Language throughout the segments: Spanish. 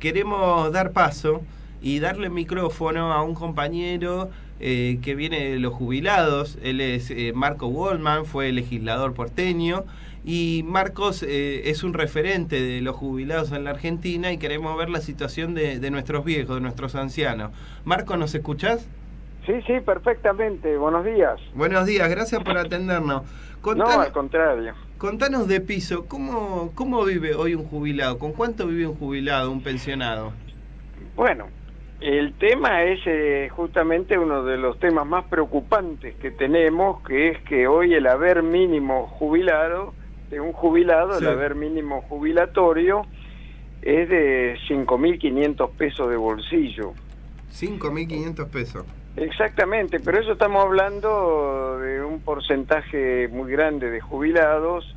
queremos dar paso y darle micrófono a un compañero que viene de los jubilados. Él es Marco Goldman, fue legislador porteño, y Marcos es un referente de los jubilados en la Argentina, y queremos ver la situación de nuestros viejos, de nuestros ancianos. Marco, ¿nos escuchás? Sí, sí, perfectamente. Buenos días. Buenos días, gracias por atendernos. No, al contrario. Contanos de piso, ¿cómo vive hoy un jubilado? ¿Con cuánto vive un jubilado, un pensionado? Bueno, el tema es justamente uno de los temas más preocupantes que tenemos, que es que hoy el haber mínimo jubilado, de un jubilado, sí, el haber mínimo jubilatorio es de 5.500 pesos de bolsillo. 5.500 pesos. Exactamente, pero eso estamos hablando de un porcentaje muy grande de jubilados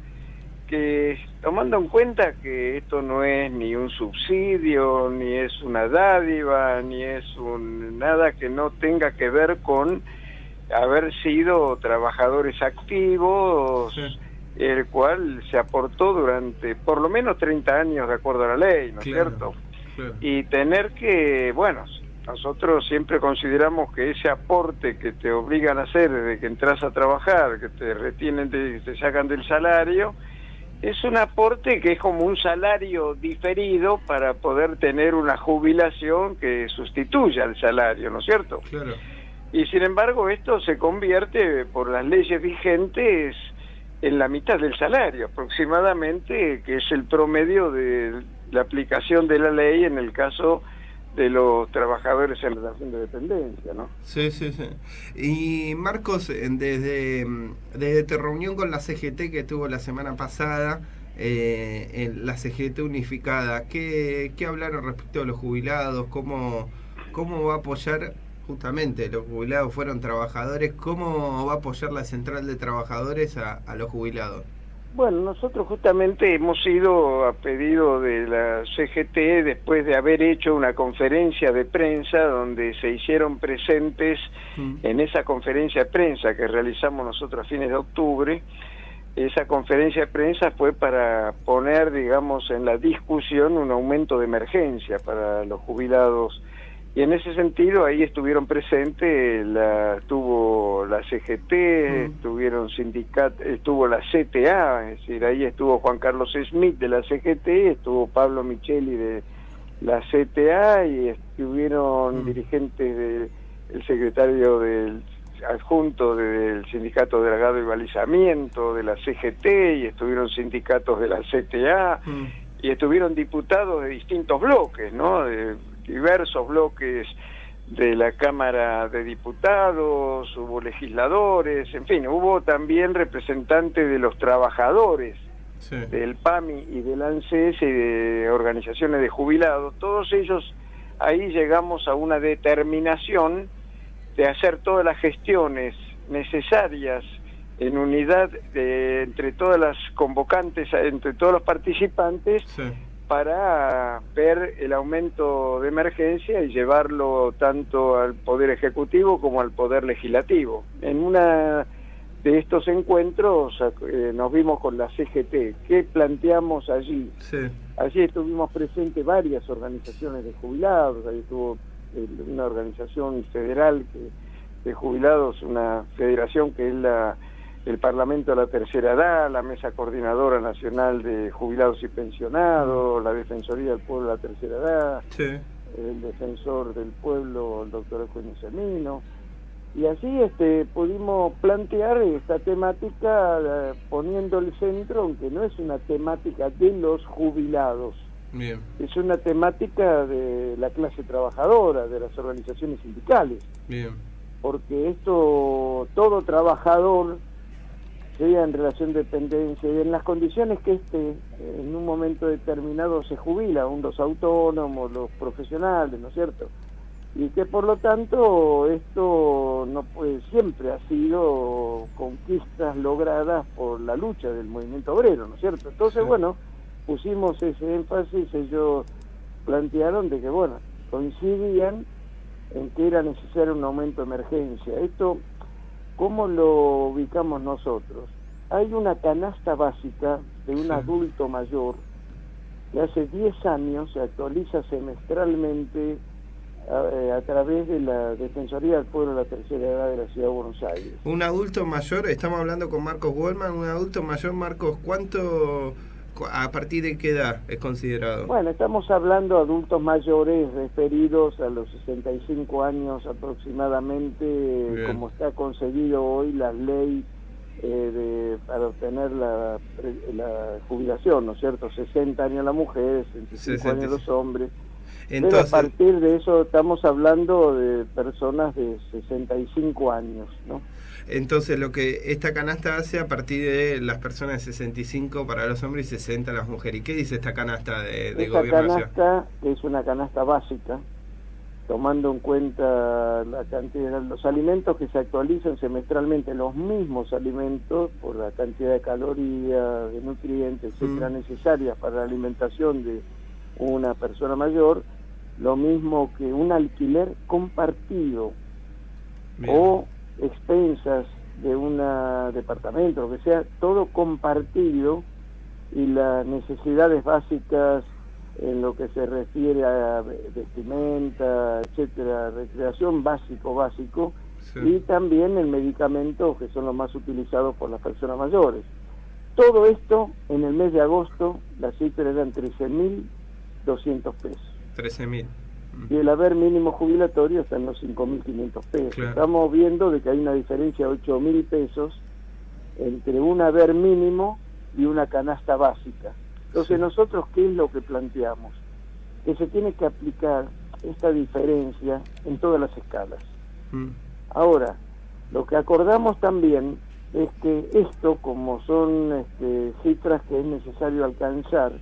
que, tomando en cuenta que esto no es ni un subsidio, ni es una dádiva, ni es nada que no tenga que ver con haber sido trabajadores activos, sí, el cual se aportó durante por lo menos 30 años de acuerdo a la ley, ¿no es cierto? Claro. Y tener que, bueno, nosotros siempre consideramos que ese aporte que te obligan a hacer desde que entras a trabajar, que te retienen, te sacan del salario, es un aporte que es como un salario diferido para poder tener una jubilación que sustituya al salario, ¿no es cierto? Claro. Y sin embargo esto se convierte por las leyes vigentes en la mitad del salario aproximadamente, que es el promedio de la aplicación de la ley en el caso de los trabajadores en relación de dependencia, ¿no? Sí, sí, sí. Y Marcos, desde tu reunión con la CGT que tuvo la semana pasada, en la CGT unificada, ¿qué hablaron respecto a los jubilados? ¿Cómo va a apoyar, justamente, los jubilados fueron trabajadores, cómo va a apoyar la Central de Trabajadores a los jubilados? Bueno, nosotros justamente hemos ido a pedido de la CGT, después de haber hecho una conferencia de prensa donde se hicieron presentes en esa conferencia de prensa que realizamos nosotros a fines de octubre. Esa conferencia de prensa fue para poner, digamos, en la discusión un aumento de emergencia para los jubilados. Y en ese sentido ahí estuvieron presentes, estuvo la CGT, estuvieron sindicatos, estuvo la CTA, es decir, ahí estuvo Juan Carlos Smith de la CGT, estuvo Pablo Micheli de la CTA y estuvieron dirigentes del secretario del adjunto del sindicato de dragado y balizamiento de la CGT, y estuvieron sindicatos de la CTA, y estuvieron diputados de distintos bloques, ¿no? De diversos bloques de la Cámara de Diputados, hubo legisladores, en fin, hubo también representantes de los trabajadores, sí, del PAMI y del ANSES y de organizaciones de jubilados. Todos ellos, ahí llegamos a una determinación de hacer todas las gestiones necesarias en unidad entre todas las convocantes, entre todos los participantes, sí, para ver el aumento de emergencia y llevarlo tanto al Poder Ejecutivo como al Poder Legislativo. En una de estos encuentros nos vimos con la CGT. ¿Qué planteamos allí? Sí. Allí estuvimos presentes varias organizaciones de jubilados, ahí estuvo una organización federal de jubilados, una federación que es el Parlamento de la Tercera Edad, la Mesa Coordinadora Nacional de Jubilados y Pensionados, la Defensoría del Pueblo de la Tercera Edad, sí, el Defensor del Pueblo, el doctor Eugenio Semino, y así pudimos plantear esta temática poniendo el centro, aunque no es una temática de los jubilados, bien, es una temática de la clase trabajadora, de las organizaciones sindicales, bien, porque todo trabajador, sea en relación de dependencia y en las condiciones que en un momento determinado se jubila, los autónomos, los profesionales, ¿no es cierto? Y que por lo tanto esto no siempre ha sido conquistas logradas por la lucha del movimiento obrero, ¿no es cierto? Entonces, sí, bueno, pusimos ese énfasis, ellos plantearon de que, bueno, coincidían en que era necesario un aumento de emergencia. Esto, ¿cómo lo ubicamos nosotros? Hay una canasta básica de un, sí, adulto mayor que hace 10 años se actualiza semestralmente a través de la Defensoría del Pueblo de la Tercera Edad de la Ciudad de Buenos Aires. Un adulto mayor, estamos hablando con Marcos Wallman, un adulto mayor, Marcos, ¿a partir de qué edad es considerado? Bueno, estamos hablando de adultos mayores referidos a los 65 años aproximadamente. Bien. Como está concebido hoy la ley para obtener la jubilación, ¿no es cierto? 60 años la mujer, 65 años los hombres. Entonces, pero a partir de eso estamos hablando de personas de 65 años, ¿no? Entonces lo que esta canasta hace a partir de las personas de 65 para los hombres y 60 las mujeres. ¿Y qué dice esta canasta de gobierno? Esta canasta es una canasta básica, tomando en cuenta la cantidad de los alimentos que se actualizan semestralmente, los mismos alimentos por la cantidad de calorías, de nutrientes, etcétera, necesarias para la alimentación de una persona mayor, lo mismo que un alquiler compartido. Bien. O expensas de un departamento, lo que sea, todo compartido, y las necesidades básicas en lo que se refiere a vestimenta, etcétera, recreación básico, sí. Y también el medicamento, que son los más utilizados por las personas mayores. Todo esto en el mes de agosto, la cifra eran 13.200 pesos. 13.000. Y el haber mínimo jubilatorio está en los 5.500 pesos. Claro. Estamos viendo de que hay una diferencia de 8.000 pesos entre un haber mínimo y una canasta básica. Entonces, sí. Nosotros, ¿qué es lo que planteamos? Que se tiene que aplicar esta diferencia en todas las escalas. Ahora, lo que acordamos también es que esto, como son cifras que es necesario alcanzar,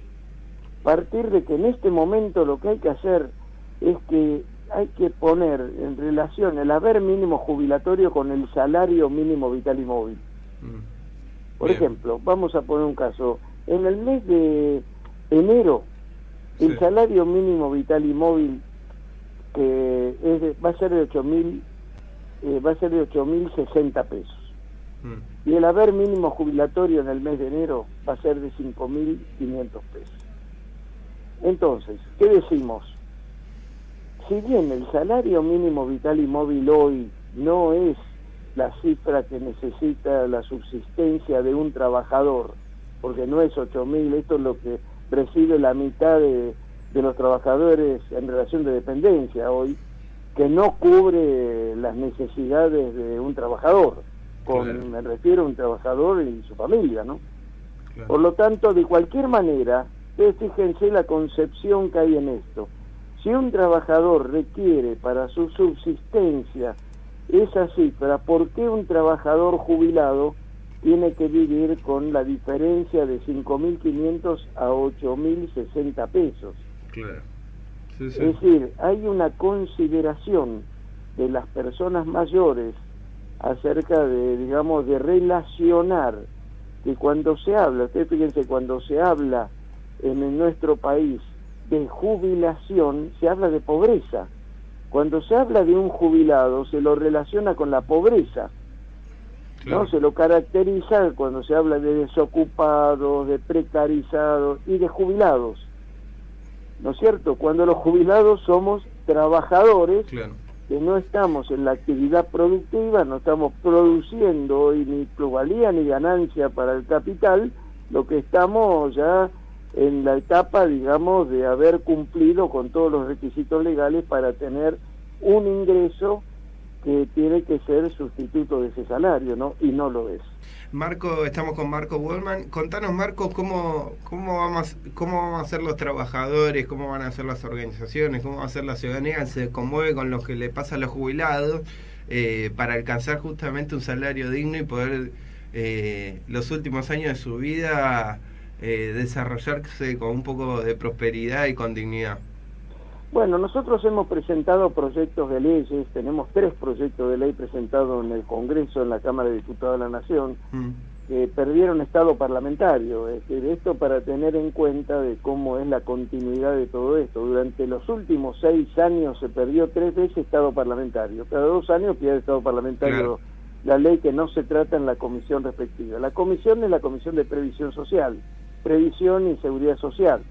partir de que en este momento lo que hay que hacer es que hay que poner en relación el haber mínimo jubilatorio con el salario mínimo vital y móvil. Por ejemplo, vamos a poner un caso. En el mes de enero, sí. El salario mínimo vital y móvil va a ser de 8.060 pesos. Y el haber mínimo jubilatorio en el mes de enero va a ser de 5.500 pesos. Entonces, ¿qué decimos? Si bien el salario mínimo vital y móvil hoy no es la cifra que necesita la subsistencia de un trabajador, porque no es 8.000, esto es lo que recibe la mitad de los trabajadores en relación de dependencia hoy, que no cubre las necesidades de un trabajador, claro. Me refiero a un trabajador y su familia, ¿no? Claro. Por lo tanto, de cualquier manera, ustedes fíjense la concepción que hay en esto. Si un trabajador requiere para su subsistencia esa cifra, ¿por qué un trabajador jubilado tiene que vivir con la diferencia de 5.500 a 8.060 pesos? Claro. Sí, sí. Es decir, hay una consideración de las personas mayores acerca de, digamos, de relacionar, que cuando se habla, ustedes fíjense, cuando se habla en nuestro país de jubilación, se habla de pobreza. Cuando se habla de un jubilado, se lo relaciona con la pobreza. Claro. ¿No? Se lo caracteriza cuando se habla de desocupados, de precarizados y de jubilados. ¿No es cierto? Cuando los jubilados somos trabajadores, claro. Que no estamos en la actividad productiva, no estamos produciendo hoy ni plusvalía ni ganancia para el capital, lo que estamos ya en la etapa, digamos, de haber cumplido con todos los requisitos legales para tener un ingreso que tiene que ser sustituto de ese salario, ¿no? Y no lo es. Marco, estamos con Marco Wallman. Contanos, Marco, cómo vamos a ser los trabajadores, cómo van a ser las organizaciones, cómo va a ser la ciudadanía, se conmueve con lo que le pasa a los jubilados para alcanzar justamente un salario digno y poder los últimos años de su vida desarrollarse con un poco de prosperidad y con dignidad. Bueno, nosotros hemos presentado proyectos de leyes, tenemos 3 proyectos de ley presentados en el Congreso, en la Cámara de Diputados de la Nación, que perdieron estado parlamentario. Esto para tener en cuenta de cómo es la continuidad de todo esto. Durante los últimos 6 años se perdió 3 veces estado parlamentario. Cada 2 años pierde estado parlamentario, claro. La ley que no se trata en la comisión respectiva. La comisión es la Comisión de Previsión Social, Previsión y Seguridad Social.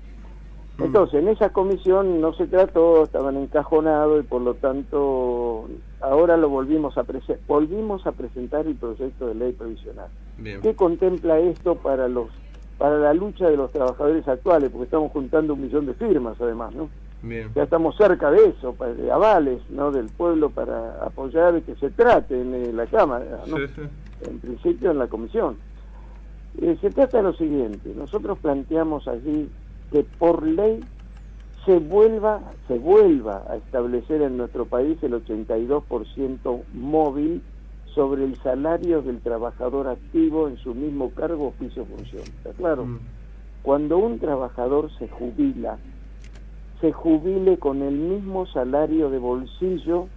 Entonces, en esa comisión no se trató, estaban encajonados y por lo tanto ahora lo volvimos a presentar el proyecto de ley provisional. Bien. ¿Qué contempla esto para la lucha de los trabajadores actuales? Porque estamos juntando 1 millón de firmas además, ¿no? Bien. Ya estamos cerca de eso, de avales, ¿no?, del pueblo para apoyar que se trate en la Cámara, ¿no? Sí. En principio en la comisión. Se trata de lo siguiente: nosotros planteamos allí que por ley se vuelva a establecer en nuestro país el 82% móvil sobre el salario del trabajador activo en su mismo cargo, oficio o función. ¿Está claro? Cuando un trabajador se jubile con el mismo salario de bolsillo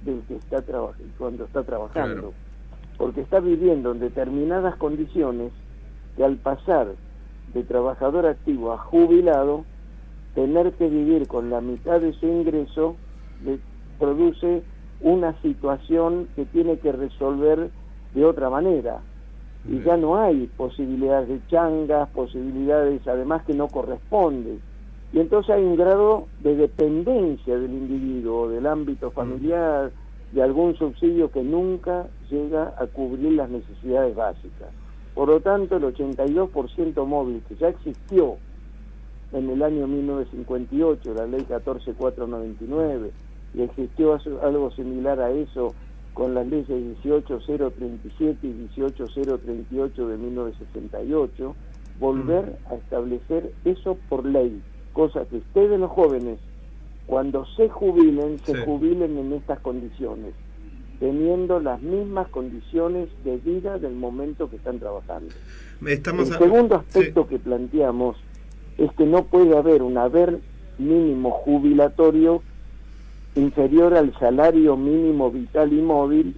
del que está cuando está trabajando. Claro. Porque está viviendo en determinadas condiciones que al pasar de trabajador activo a jubilado, tener que vivir con la mitad de su ingreso le produce una situación que tiene que resolver de otra manera. Y ya no hay posibilidades de changas, posibilidades además que no corresponden. Y entonces hay un grado de dependencia del individuo, del ámbito familiar, de algún subsidio que nunca llega a cubrir las necesidades básicas. Por lo tanto, el 82% móvil que ya existió en el año 1958, la ley 14499, y existió algo similar a eso con las leyes 18037 y 18038 de 1968, volver a establecer eso por ley, cosa que ustedes los jóvenes, cuando se jubilen en estas condiciones, teniendo las mismas condiciones de vida del momento que están trabajando. El segundo aspecto que planteamos es que no puede haber un haber mínimo jubilatorio inferior al salario mínimo vital y móvil,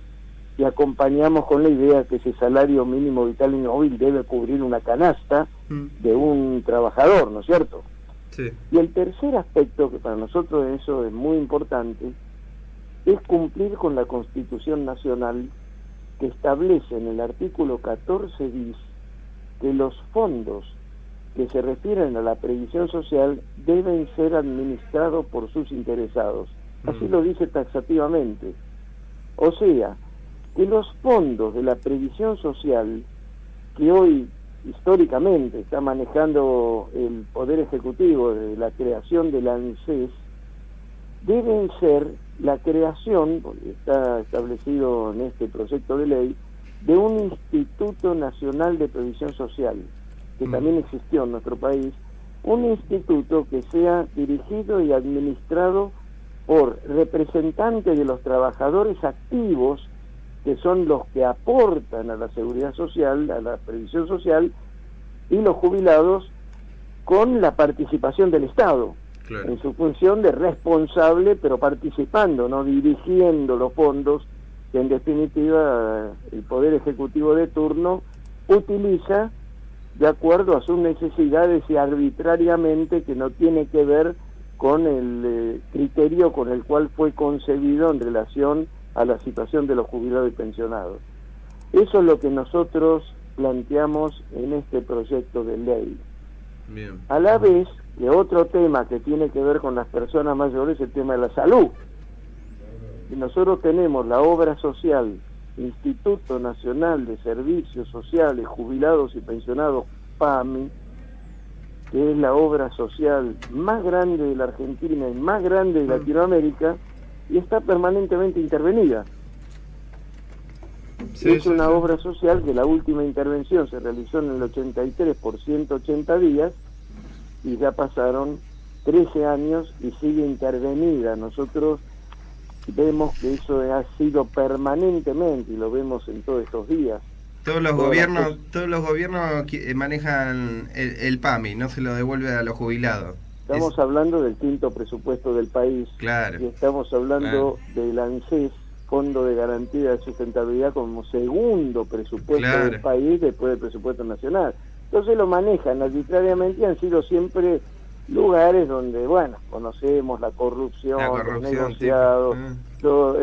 y acompañamos con la idea que ese salario mínimo vital y móvil debe cubrir una canasta de un trabajador, ¿no es cierto? Sí. Y el tercer aspecto, que para nosotros eso es muy importante, es cumplir con la Constitución Nacional, que establece en el artículo 14 bis que los fondos que se refieren a la previsión social deben ser administrados por sus interesados. Así lo dice taxativamente. O sea, que los fondos de la previsión social que hoy históricamente está manejando el Poder Ejecutivo de la creación de la ANSES, deben ser la creación, porque está establecido en este proyecto de ley, de un Instituto Nacional de Previsión Social, que también existió en nuestro país, un instituto que sea dirigido y administrado por representantes de los trabajadores activos, que son los que aportan a la seguridad social, a la previsión social, y los jubilados, con la participación del Estado, claro, en su función de responsable, pero participando, no dirigiendo los fondos que en definitiva el Poder Ejecutivo de turno utiliza de acuerdo a sus necesidades y arbitrariamente, que no tiene que ver con el criterio con el cual fue concebido en relación a la situación de los jubilados y pensionados. Eso es lo que nosotros planteamos en este proyecto de ley. Bien. A la vez, que otro tema que tiene que ver con las personas mayores es el tema de la salud. Y nosotros tenemos la obra social, Instituto Nacional de Servicios Sociales, Jubilados y Pensionados, PAMI, que es la obra social más grande de la Argentina y más grande de Latinoamérica, y está permanentemente intervenida. Es una obra social que la última intervención se realizó en el 83 por 180 días, y ya pasaron 13 años y sigue intervenida. Nosotros vemos que eso ha sido permanentemente, y lo vemos en todos estos días. Todos los gobiernos manejan el PAMI, no se lo devuelve a los jubilados. Estamos hablando del quinto presupuesto del país, claro, y estamos hablando del ANSES, Fondo de Garantía de Sustentabilidad, como segundo presupuesto del país después del presupuesto nacional. Entonces lo manejan arbitrariamente, y han sido siempre lugares donde, bueno, conocemos la corrupción, los negociados.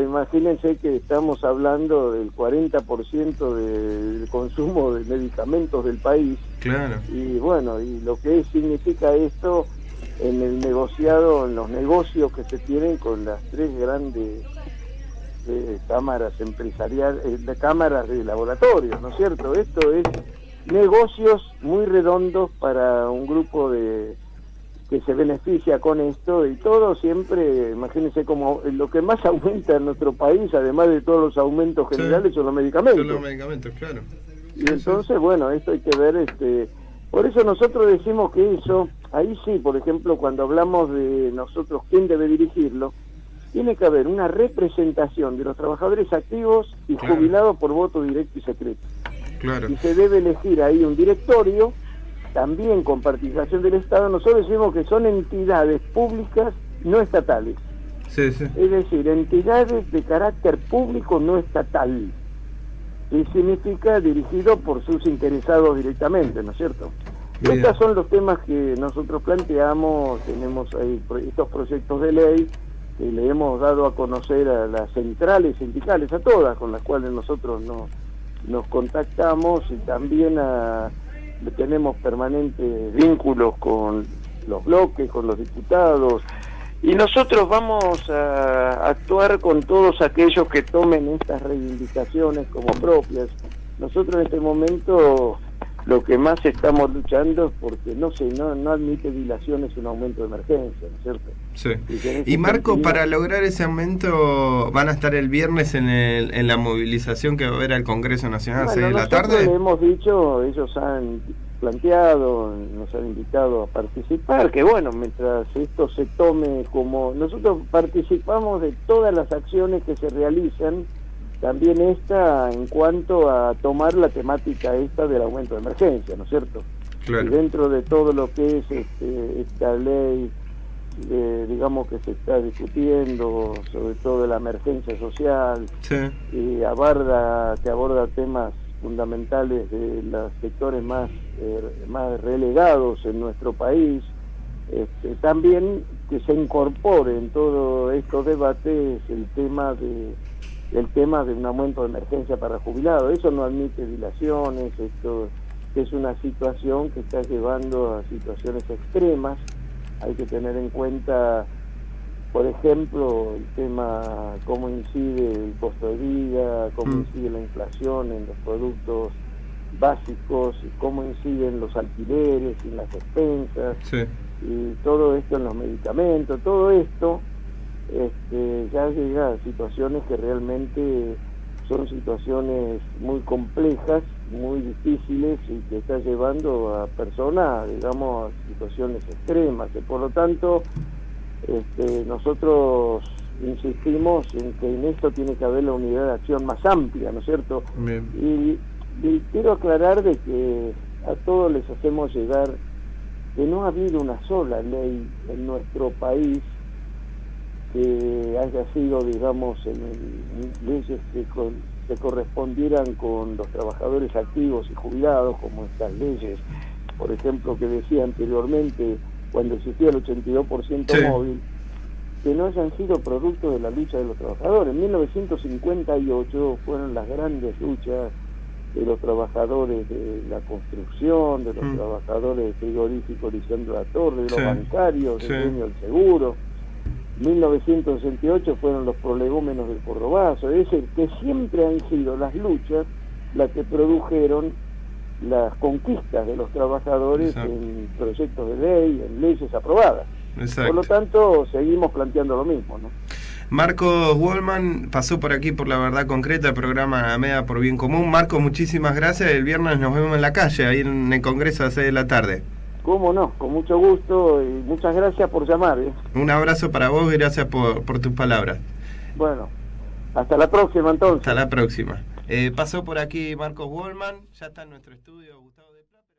Imagínense que estamos hablando del 40% del consumo de medicamentos del país. Claro. Y bueno, y lo que significa esto en el negociado, en los negocios que se tienen con las tres grandes cámaras empresariales, de cámaras de laboratorios, ¿no es cierto? Esto es negocios muy redondos para un grupo que se beneficia con esto, y todo siempre, imagínense, como lo que más aumenta en nuestro país, además de todos los aumentos generales, son los medicamentos. Son los medicamentos, claro. Y entonces, bueno, esto hay que ver, por eso nosotros decimos que eso, ahí sí, por ejemplo, cuando hablamos de nosotros, quién debe dirigirlo, tiene que haber una representación de los trabajadores activos y jubilados por voto directo y secreto. Claro. Y se debe elegir ahí un directorio, también con participación del Estado. Nosotros decimos que son entidades públicas no estatales. Sí, sí. Es decir, entidades de carácter público no estatal. Y significa dirigido por sus interesados directamente, ¿no es cierto? Bien. Estos son los temas que nosotros planteamos, tenemos ahí estos proyectos de ley que le hemos dado a conocer a las centrales sindicales, a todas, con las cuales nosotros nos contactamos, y también tenemos permanentes vínculos con los bloques, con los diputados, y nosotros vamos a actuar con todos aquellos que tomen estas reivindicaciones como propias. Nosotros en este momento lo que más estamos luchando es porque no admite dilaciones un aumento de emergencia, ¿no es cierto? Sí. Y Marco, sentido, para lograr ese aumento, ¿van a estar el viernes en la movilización que va a haber al Congreso Nacional a 6 de la tarde? Nosotros le hemos dicho, ellos han planteado, nos han invitado a participar, que bueno, mientras esto se tome como... Nosotros participamos de todas las acciones que se realizan, también esta en cuanto a tomar la temática esta del aumento de emergencia, ¿no es cierto? Claro. Y dentro de todo lo que es esta ley, digamos, que se está discutiendo, sobre todo de la emergencia social, sí, y que aborda temas fundamentales de los sectores más relegados en nuestro país, también que se incorpore en todos estos debates el tema de un aumento de emergencia para jubilados. Eso no admite dilaciones, esto es una situación que está llevando a situaciones extremas. Hay que tener en cuenta, por ejemplo, el tema, cómo incide el costo de vida, cómo incide la inflación en los productos básicos, y cómo inciden los alquileres y las despensas, sí, y todo esto en los medicamentos. Todo esto ya llega a situaciones que realmente son situaciones muy complejas, muy difíciles, y que está llevando a personas, digamos, a situaciones extremas. Y por lo tanto, nosotros insistimos en que en esto tiene que haber la unidad de acción más amplia, ¿no es cierto? Y quiero aclarar de que a todos les hacemos llegar que no ha habido una sola ley en nuestro país que haya sido, digamos, en leyes que correspondieran con los trabajadores activos y jubilados, como estas leyes, por ejemplo, que decía anteriormente, cuando existía el 82% sí, móvil, que no hayan sido producto de la lucha de los trabajadores. En 1958 fueron las grandes luchas de los trabajadores de la construcción, de los trabajadores frigoríficos Lisandro La Torre, de los bancarios, del dueño del seguro. 1968 fueron los prolegómenos del Cordobazo. Es decir, que siempre han sido las luchas las que produjeron las conquistas de los trabajadores. Exacto. En proyectos de ley, en leyes aprobadas. Exacto. Por lo tanto, seguimos planteando lo mismo, ¿no? Marcos Waldman pasó por aquí por La Verdad Concreta, el programa AMEA por Bien Común. Marcos, muchísimas gracias. El viernes nos vemos en la calle, ahí en el Congreso a 6 de la tarde. Cómo no, con mucho gusto, y muchas gracias por llamar. Un abrazo para vos y gracias por tus palabras. Bueno, hasta la próxima entonces. Hasta la próxima. Pasó por aquí Marcos Waldman, ya está en nuestro estudio Gustavo de Plata.